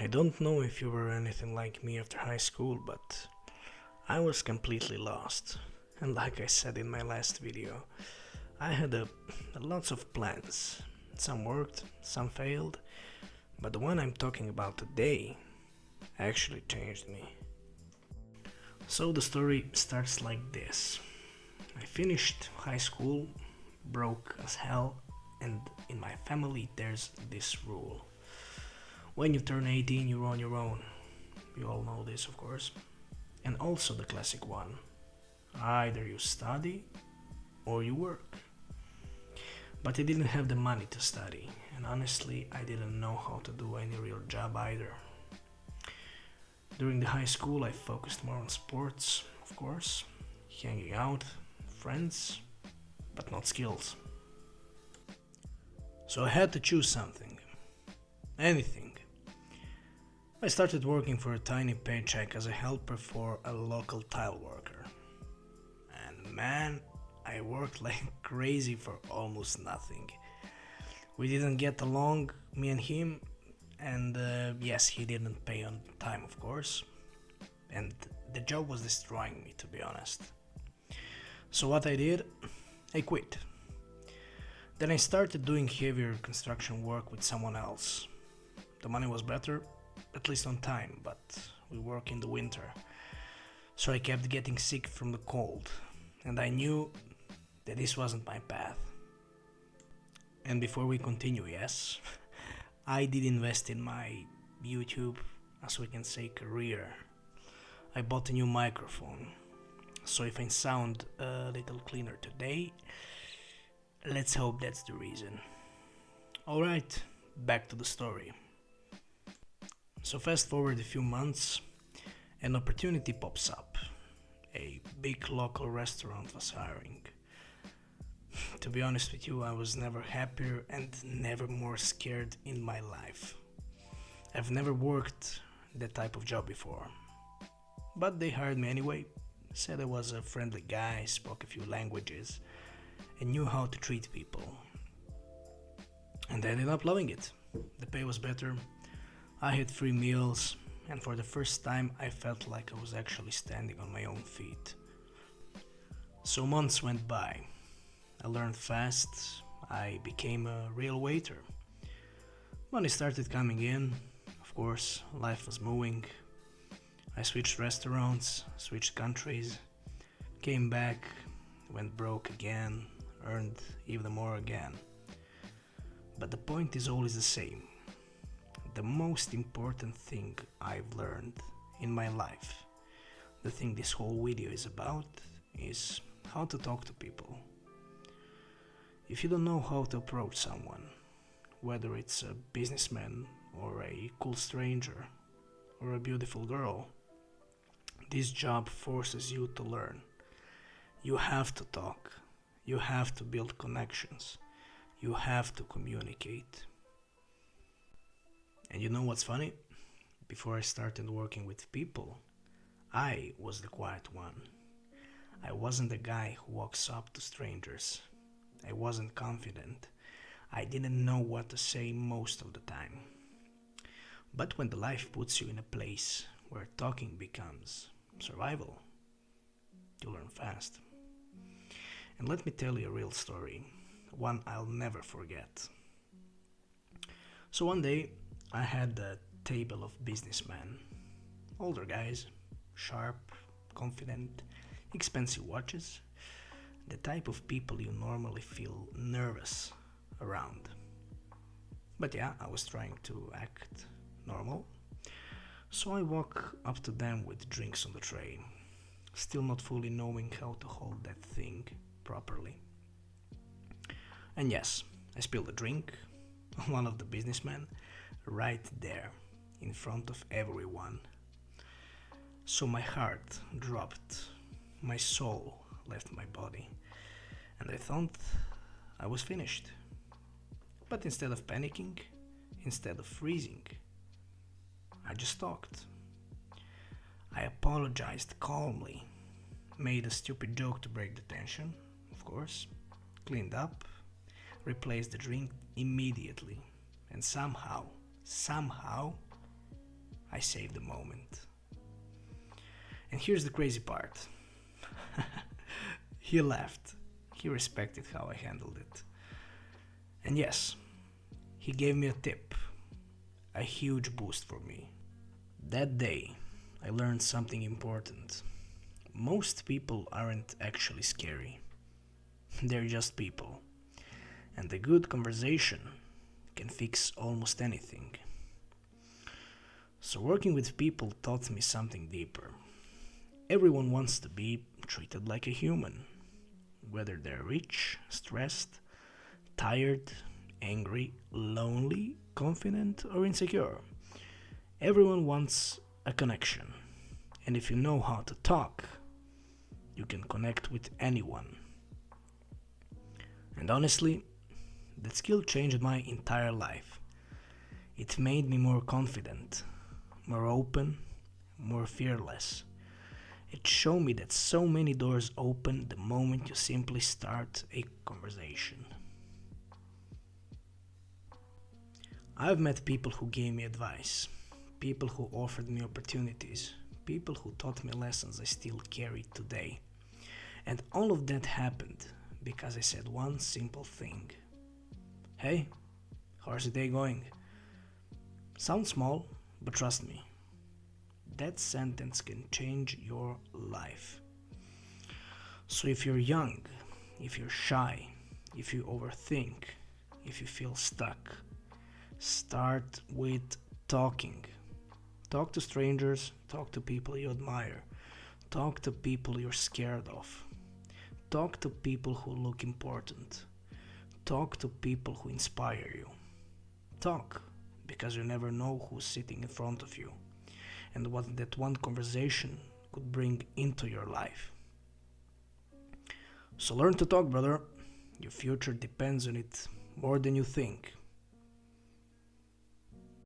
I don't know if you were anything like me after high school, but I was completely lost. And like I said in my last video, I had lots of plans. Some worked, some failed, but the one I'm talking about today actually changed me. So the story starts like this. I finished high school, broke as hell, and in my family there's this rule. When you turn 18, you're on your own. You all know this, of course. And also the classic one. Either you study or you work. But I didn't have the money to study, and honestly, I didn't know how to do any real job either. During the high school, I focused more on sports, of course, hanging out, friends, but not skills. So I had to choose something. Anything. I started working for a tiny paycheck as a helper for a local tile worker. And man, I worked like crazy for almost nothing. We didn't get along, me and him, and yes, he didn't pay on time, of course. And the job was destroying me, to be honest. So what I did, I quit. Then I started doing heavier construction work with someone else. The money was better, at least on time, but we work in the winter. So I kept getting sick from the cold, and I knew that this wasn't my path. And before we continue, yes, I did invest in my YouTube, as we can say, career. I bought a new microphone, so if I sound a little cleaner today, let's hope that's the reason. Alright, back to the story. So fast forward a few months, an opportunity pops up. A big local restaurant was hiring. To be honest with you, I was never happier and never more scared in my life. I've never worked that type of job before. But they hired me anyway, said I was a friendly guy, spoke a few languages, and knew how to treat people. And I ended up loving it. The pay was better, I had free meals, and for the first time I felt like I was actually standing on my own feet. So months went by. I learned fast, I became a real waiter. Money started coming in, of course, life was moving. I switched restaurants, switched countries, came back, went broke again, earned even more again. But the point is always the same. The most important thing I've learned in my life, the thing this whole video is about, is how to talk to people. If you don't know how to approach someone, whether it's a businessman or a cool stranger or a beautiful girl, this job forces you to learn. You have to talk, you have to build connections, you have to communicate. And you know what's funny? Before I started working with people, I was the quiet one. I wasn't the guy who walks up to strangers. I wasn't confident. I didn't know what to say most of the time. But when the life puts you in a place where talking becomes survival, you learn fast. And let me tell you a real story, one I'll never forget. So one day, I had a table of businessmen, older guys, sharp, confident, expensive watches, the type of people you normally feel nervous around. But yeah, I was trying to act normal, so I walk up to them with drinks on the tray, still not fully knowing how to hold that thing properly. And yes, I spilled a drink on one of the businessmen right there in front of everyone. So my heart dropped, my soul left my body, and I thought I was finished. But instead of panicking, instead of freezing, I just talked. I apologized calmly, made a stupid joke to break the tension, of course, cleaned up, replaced the drink immediately, and somehow, I saved the moment. And here's the crazy part. He laughed. He respected how I handled it. And yes, he gave me a tip, a huge boost for me. That day, I learned something important. Most people aren't actually scary. They're just people. And a good conversation can fix almost anything. So working with people taught me something deeper. Everyone wants to be treated like a human, whether they're rich, stressed, tired, angry, lonely, confident, or insecure. Everyone wants a connection. And if you know how to talk, you can connect with anyone. And honestly, that skill changed my entire life. It made me more confident, more open, more fearless. It showed me that so many doors open the moment you simply start a conversation. I've met people who gave me advice, people who offered me opportunities, people who taught me lessons I still carry today. And all of that happened because I said one simple thing. Hey, how's the day going? Sounds small, but trust me, that sentence can change your life. So if you're young, if you're shy, if you overthink, if you feel stuck, start with talking. Talk to strangers, talk to people you admire, talk to people you're scared of, talk to people who look important, talk to people who inspire you. Talk, because you never know who's sitting in front of you and what that one conversation could bring into your life. So learn to talk, brother. Your future depends on it more than you think.